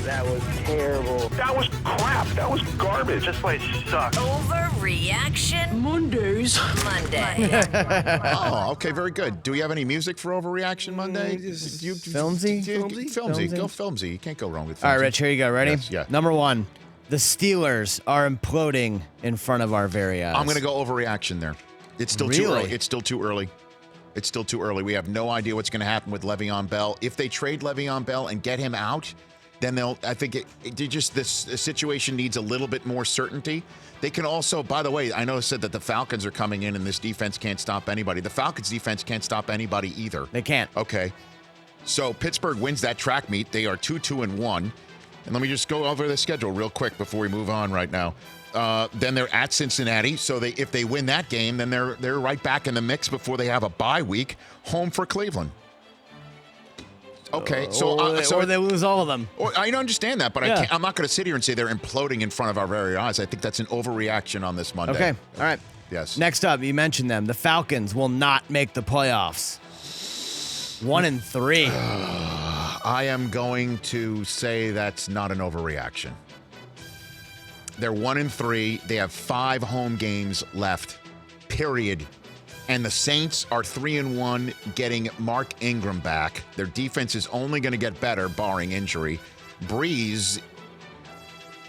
That was terrible. That was crap. That was garbage. This place sucks. Overreaction Mondays. Monday. Oh, okay, very good. Do we have any music for Overreaction Monday? Filmsy? Filmsy. Go Filmsy. You can't go wrong with Filmsy. All right, Rich, here you go. Ready? Yes, yeah. Number one, the Steelers are imploding in front of our very eyes. I'm going to go Overreaction there. It's still too early. It's still too early. It's still too early. We have no idea what's going to happen with Le'Veon Bell. If they trade Le'Veon Bell and get him out, then I think this situation needs a little bit more certainty. They can also, by the way, I know I said that the Falcons are coming in and this defense can't stop anybody. The Falcons defense can't stop anybody either. They can't. Okay. So Pittsburgh wins that track meet. They are 2-2-1. And let me just go over the schedule real quick before we move on right now. Then they're at Cincinnati. So if they win that game, then they're right back in the mix before they have a bye week. Home for Cleveland. Okay, or they lose all of them. I understand that, but Yeah. I'm not going to sit here and say they're imploding in front of our very eyes. I think that's an overreaction on this Monday. Okay, all right. Yes. Next up, you mentioned them. The Falcons will not make the playoffs. 1-3. I am going to say that's not an overreaction. They're 1-3. They have 5 home games left, period. And the Saints are 3-1, getting Mark Ingram back. Their defense is only going to get better, barring injury. Breeze,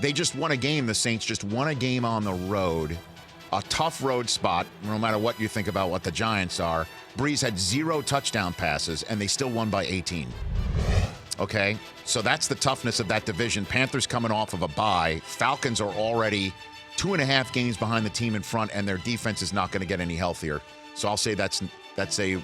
they just won a game. The Saints just won a game on the road. A tough road spot, no matter what you think about what the Giants are. Breeze had 0 touchdown passes, and they still won by 18. Okay, so that's the toughness of that division. Panthers coming off of a bye. Falcons are already 2.5 games behind the team in front, and their defense is not going to get any healthier. So I'll say that's a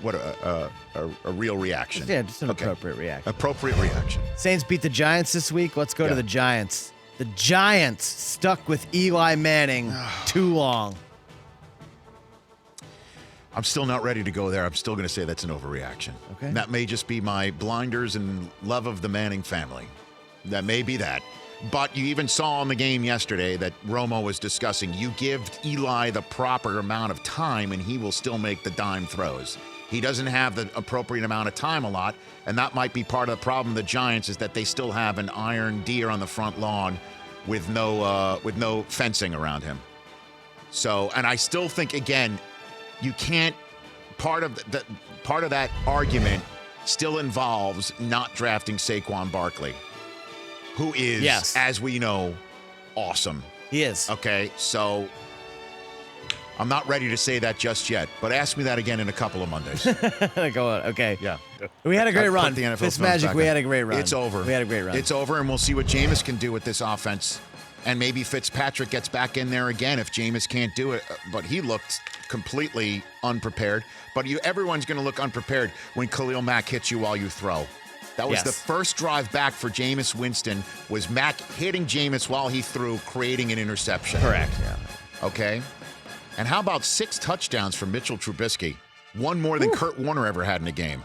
real reaction. Yeah, just an appropriate reaction. Appropriate reaction. Saints beat the Giants this week. Let's go to the Giants. The Giants stuck with Eli Manning too long. I'm still not ready to go there. I'm still going to say that's an overreaction. Okay. And that may just be my blinders and love of the Manning family. That may be that. But you even saw in the game yesterday that Romo was discussing, you give Eli the proper amount of time and he will still make the dime throws. He doesn't have the appropriate amount of time a lot, and that might be part of the problem of the Giants is that they still have an iron deer on the front lawn with no fencing around him. So, and I still think, again, you can't, part of that argument still involves not drafting Saquon Barkley, who is, as we know, awesome. He is. Okay, so I'm not ready to say that just yet, but ask me that again in a couple of Mondays. Go on. Okay. Yeah. We had a great run. The NFL Fitzmagic, we had a great run. It's over. We had a great run. It's over, and we'll see what Jameis can do with this offense. And maybe Fitzpatrick gets back in there again if Jameis can't do it. But he looked completely unprepared. But everyone's going to look unprepared when Khalil Mack hits you while you throw. That was the first drive back for Jameis Winston, was Mack hitting Jameis while he threw, creating an interception. Correct, yeah. Okay? And how about 6 touchdowns from Mitchell Trubisky? One more than Kurt Warner ever had in a game.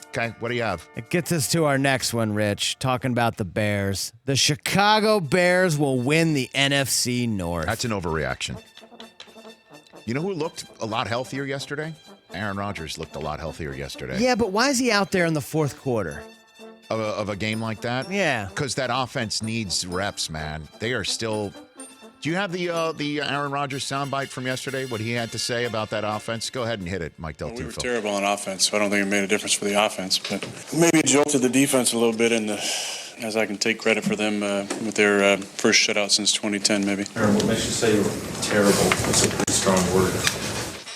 Okay, what do you have? It gets us to our next one, Rich, talking about the Bears. The Chicago Bears will win the NFC North. That's an overreaction. You know who looked a lot healthier yesterday? Aaron Rodgers looked a lot healthier yesterday. Yeah, but why is he out there in the fourth quarter? Of a game like that? Yeah. Because that offense needs reps, man. They are still... Do you have the Aaron Rodgers soundbite from yesterday, what he had to say about that offense? Go ahead and hit it, Mike Del Tufo. We were terrible on offense, so I don't think it made a difference for the offense. But maybe it jolted the defense a little bit, as I can take credit for them with their first shutout since 2010, maybe. Aaron, what makes you say you were terrible? That's a pretty strong word.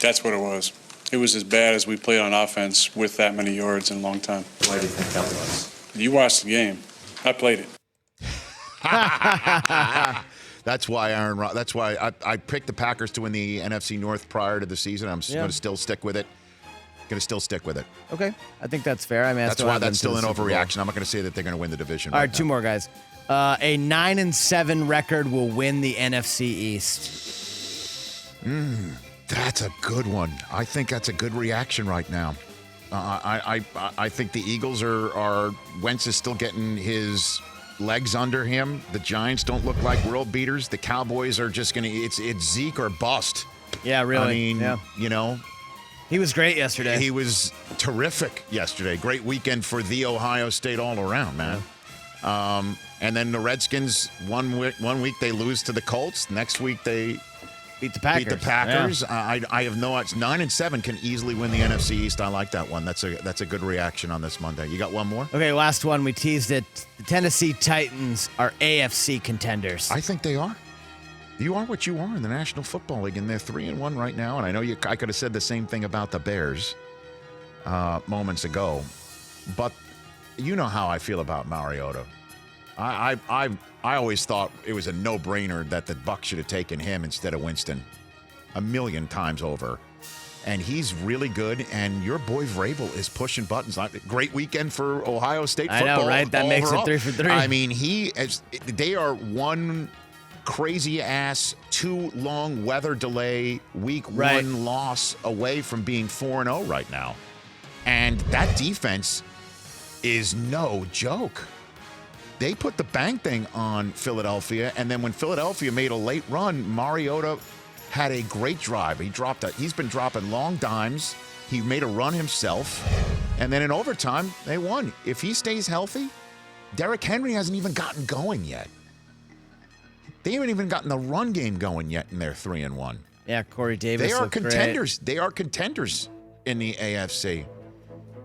That's what it was. It was as bad as we played on offense with that many yards in a long time. Why do you think that was? You watched the game. I played it. That's why That's why I picked the Packers to win the NFC North prior to the season. I'm going to still stick with it. Okay, I think that's fair. I mean, that's why that's still an overreaction. I'm not going to say that they're going to win the division. All right, 2 more guys. A 9-7 record will win the NFC East. That's a good one. I think that's a good reaction right now. I think the Eagles are Wentz is still getting his legs under him. The Giants don't look like world beaters. The Cowboys are just going to, it's Zeke or bust. Yeah, really. I mean, you know. He was great yesterday. He was terrific yesterday. Great weekend for the Ohio State all around, man. And then the Redskins, one week they lose to the Colts. Next week they Beat the Packers. Yeah. I have no. It's 9-7 can easily win the NFC East. I like that one. That's a good reaction on this Monday. You got one more? Okay, last one. We teased it. The Tennessee Titans are AFC contenders. I think they are. You are what you are in the National Football League, and they're 3-1 right now. And I know I could have said the same thing about the Bears moments ago, but you know how I feel about Mariota. I always thought it was a no-brainer that the Bucs should have taken him instead of Winston, a million times over. And he's really good, and your boy Vrabel is pushing buttons. Great weekend for Ohio State football. I know, right? That makes it 3 for 3. I mean, they are one crazy-ass, too long weather delay, week one loss away from being 4-0 right now. And that defense is no joke. They put the bang thing on Philadelphia, and then when Philadelphia made a late run, Mariota had a great drive. He's been dropping long dimes. He made a run himself, and then in overtime, they won. If he stays healthy, Derrick Henry hasn't even gotten going yet. They haven't even gotten the run game going yet, and they're 3-1. Yeah, Corey Davis. They are contenders. They are contenders in the AFC.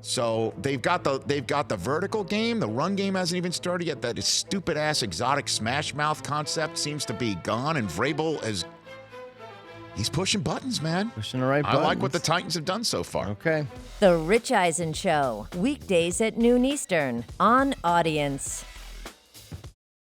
So they've got the vertical game. The run game hasn't even started yet. That stupid ass exotic smash mouth concept seems to be gone. And Vrabel he's pushing buttons, man. Pushing the right buttons. I like what the Titans have done so far. Okay. The Rich Eisen Show, weekdays at noon Eastern on Audience.